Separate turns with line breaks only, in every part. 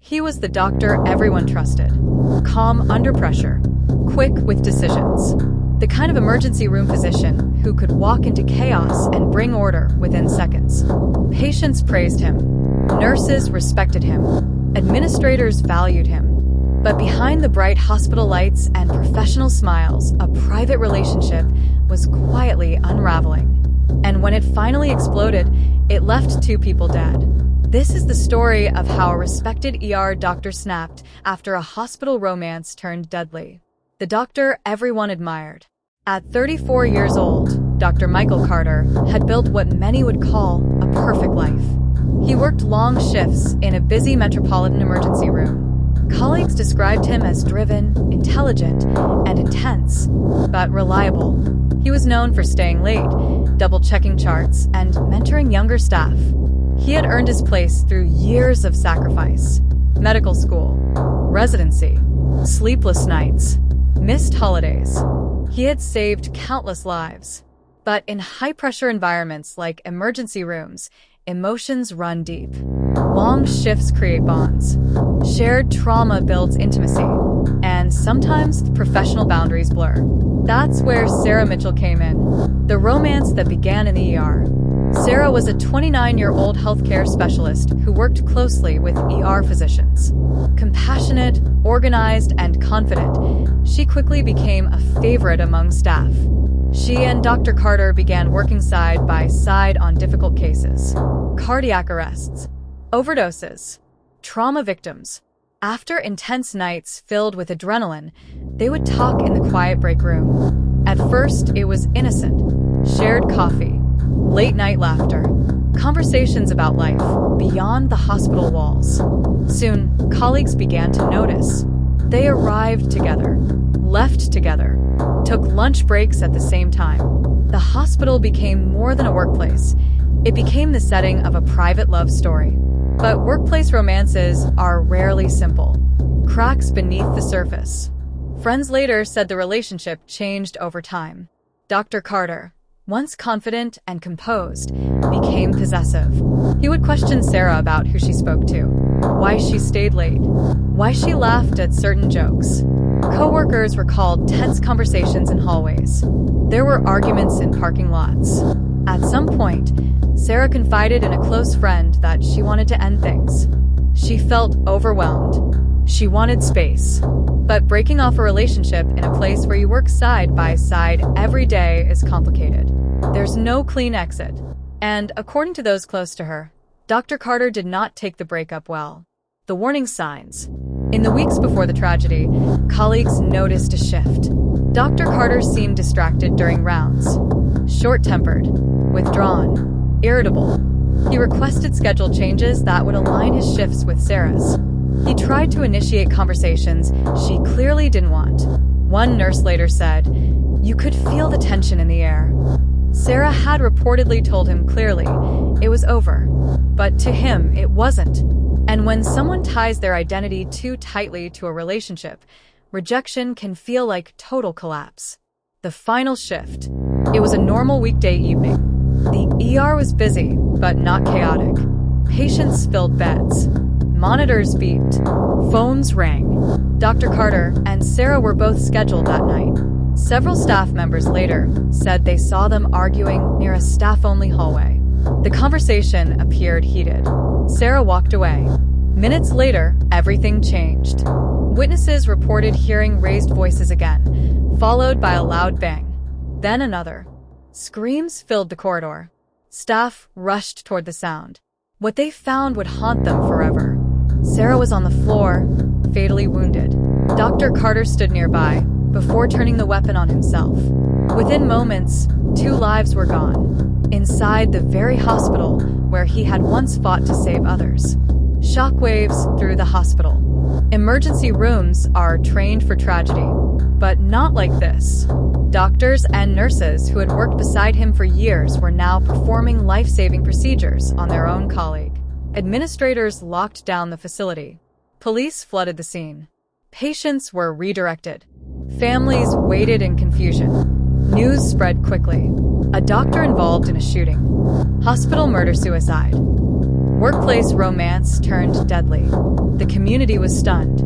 He was the doctor everyone trusted. Calm under pressure, quick with decisions. The kind of emergency room physician who could walk into chaos and bring order within seconds. Patients praised him. Nurses respected him. Administrators valued him. But behind the bright hospital lights and professional smiles, a private relationship was quietly unraveling. And when it finally exploded, it left two people dead. This is the story of how a respected doctor snapped after a hospital romance turned deadly. The doctor everyone admired. At 34 years old, Dr. Michael Carter had built what many would call a perfect life. He worked long shifts in a busy metropolitan emergency room. Colleagues described him as driven, intelligent, and intense, but reliable. He was known for staying late, double-checking charts, and mentoring younger staff. He had earned his place through years of sacrifice. Medical school, residency, sleepless nights, missed holidays. He had saved countless lives. But in high-pressure environments like emergency rooms, emotions run deep. Long shifts create bonds. Shared trauma builds intimacy. And sometimes professional boundaries blur. That's where Sarah Mitchell came in. The romance that began in the ER. Sarah was a 29-year-old healthcare specialist who worked closely with ER physicians. Compassionate, organized, and confident, she quickly became a favorite among staff. She and Dr. Carter began working side by side on difficult cases. Cardiac arrests, overdoses, trauma victims. After intense nights filled with adrenaline, they would talk in the quiet break room. At first, it was innocent. Shared coffee, late-night laughter, conversations about life beyond the hospital walls. Soon, colleagues began to notice. They arrived together, left together, took lunch breaks at the same time. The hospital became more than a workplace. It became the setting of a private love story. But workplace romances are rarely simple. Cracks beneath the surface. Friends later said the relationship changed over time. Dr. Carter, once confident and composed, became possessive. He would question Sarah about who she spoke to, why she stayed late, why she laughed at certain jokes. Coworkers recalled tense conversations in hallways. There were arguments in parking lots. At some point, Sarah confided in a close friend that she wanted to end things. She felt overwhelmed. She wanted space. But breaking off a relationship in a place where you work side by side every day is complicated. There's no clean exit. And according to those close to her, Dr. Carter did not take the breakup well. The warning signs. In the weeks before the tragedy, colleagues noticed a shift. Dr. Carter seemed distracted during rounds. Short-tempered, withdrawn, irritable. He requested schedule changes that would align his shifts with Sarah's. He tried to initiate conversations she clearly didn't want. One nurse later said, "You could feel the tension in the air." Sarah had reportedly told him clearly it was over, but to him it wasn't. And when someone ties their identity too tightly to a relationship, rejection can feel like total collapse. The final shift. It was a normal weekday evening. The ER was busy, but not chaotic. Patients filled beds. Monitors beeped. Phones rang. Dr. Carter and Sarah were both scheduled that night. Several staff members later said they saw them arguing near a staff-only hallway. The conversation appeared heated. Sarah walked away. Minutes later, everything changed. Witnesses reported hearing raised voices again, followed by a loud bang. Then another. Screams filled the corridor. Staff rushed toward the sound. What they found would haunt them forever. Sarah was on the floor, fatally wounded. Dr. Carter stood nearby, before turning the weapon on himself. Within moments, 2 lives were gone. Inside the very hospital where he had once fought to save others. Shockwaves through the hospital. Emergency rooms are trained for tragedy, but not like this. Doctors and nurses who had worked beside him for years were now performing life-saving procedures on their own colleague. Administrators locked down the facility. Police flooded the scene. Patients were redirected. Families waited in confusion. News spread quickly. A doctor involved in a shooting. Hospital murder-suicide. Workplace romance turned deadly. The community was stunned.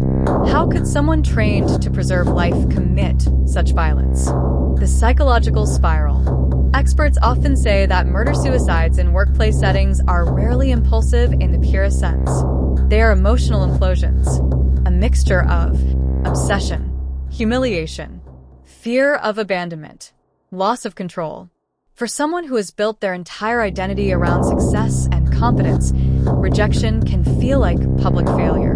How could someone trained to preserve life commit such violence? The psychological spiral. Experts often say that murder-suicides in workplace settings are rarely impulsive in the purest sense. They are emotional implosions, a mixture of obsession, humiliation, fear of abandonment, loss of control. For someone who has built their entire identity around success and competence, rejection can feel like public failure,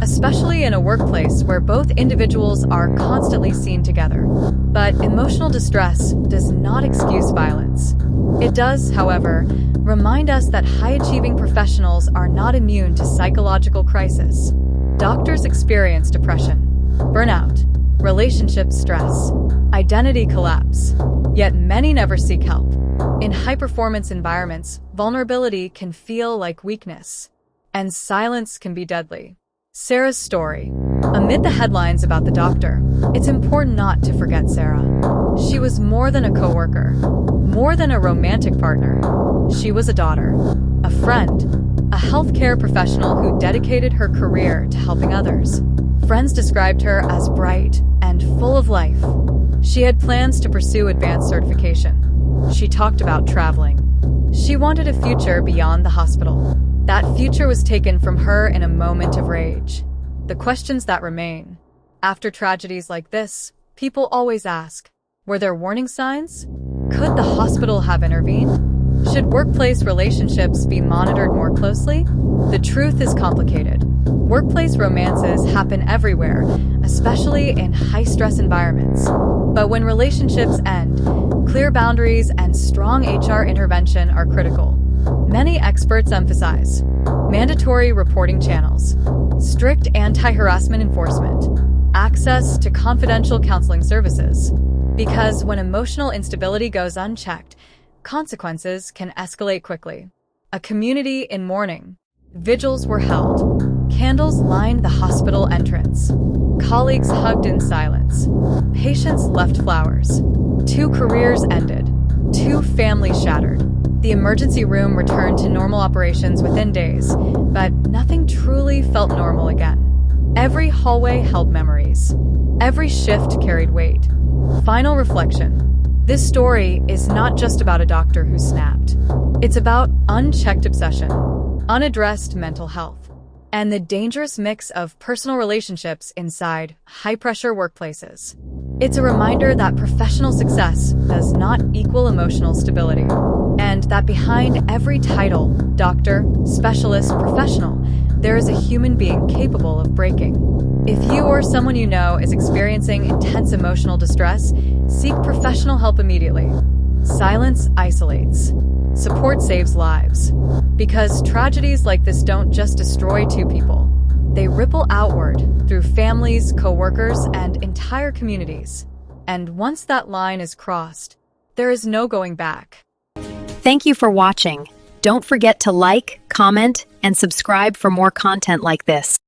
especially in a workplace where both individuals are constantly seen together. But emotional distress does not excuse violence. It does, however, remind us that high-achieving professionals are not immune to psychological crisis. Doctors experience depression, burnout, relationship stress, identity collapse. Yet many never seek help. In high-performance environments, vulnerability can feel like weakness, and silence can be deadly. Sarah's story. Amid the headlines about the doctor, it's important not to forget Sarah. She was more than a coworker, more than a romantic partner. She was a daughter, a friend, a healthcare professional who dedicated her career to helping others. Friends described her as bright and full of life. She had plans to pursue advanced certification. She talked about traveling. She wanted a future beyond the hospital. That future was taken from her in a moment of rage. The questions that remain. After tragedies like this, people always ask, were there warning signs? Could the hospital have intervened? Should workplace relationships be monitored more closely? The truth is complicated. Workplace romances happen everywhere, especially in high-stress environments. But when relationships end, clear boundaries and strong HR intervention are critical. Many experts emphasize mandatory reporting channels, strict anti-harassment enforcement, access to confidential counseling services. Because when emotional instability goes unchecked, consequences can escalate quickly. A community in mourning. Vigils were held. Candles lined the hospital entrance. Colleagues hugged in silence. Patients left flowers. 2 careers ended. 2 families shattered. The emergency room returned to normal operations within days, but nothing truly felt normal again. Every hallway held memories. Every shift carried weight. Final reflection. This story is not just about a doctor who snapped. It's about unchecked obsession, unaddressed mental health, and the dangerous mix of personal relationships inside high-pressure workplaces. It's a reminder that professional success does not equal emotional stability, and that behind every title, doctor, specialist, professional, there is a human being capable of breaking. If you or someone you know is experiencing intense emotional distress, seek professional help immediately. Silence isolates. Support saves lives. Because tragedies like this don't just destroy 2 people. They ripple outward through families, coworkers, and entire communities. And once that line is crossed, there is no going back.
Thank you for watching. Don't forget to like, comment, and subscribe for more content like this.